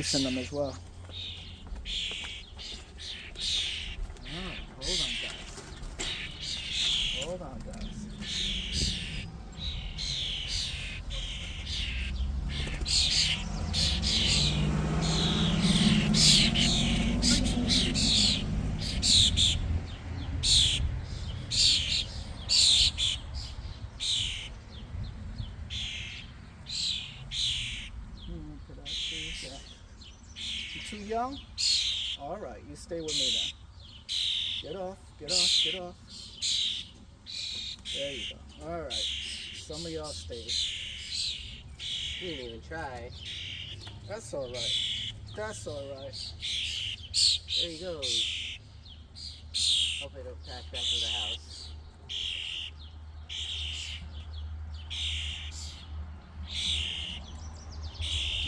Loosen them as well. Hold on, guys. Hold on, guys. Could I see that? You too young? All right, you stay with me then. Get off, get off, get off. There you go. All right. Some of y'all stay. You didn't even try. That's all right. That's all right. There he goes. Hopefully it'll pack back to the house.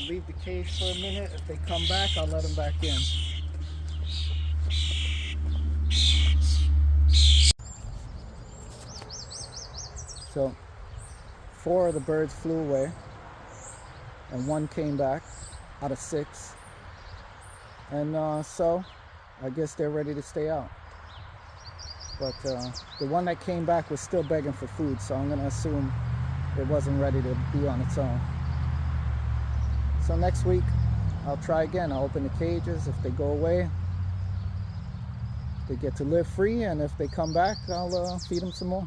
Leave the cage for a minute. If they come back, I'll let them back in. So 4 of the birds flew away and 1 came back out of 6, and so I guess they're ready to stay out. But the one that came back was still begging for food, so I'm gonna assume it wasn't ready to be on its own. So next week I'll try again. I'll open the cages. If they go away, they get to live free, and if they come back, I'll feed them some more.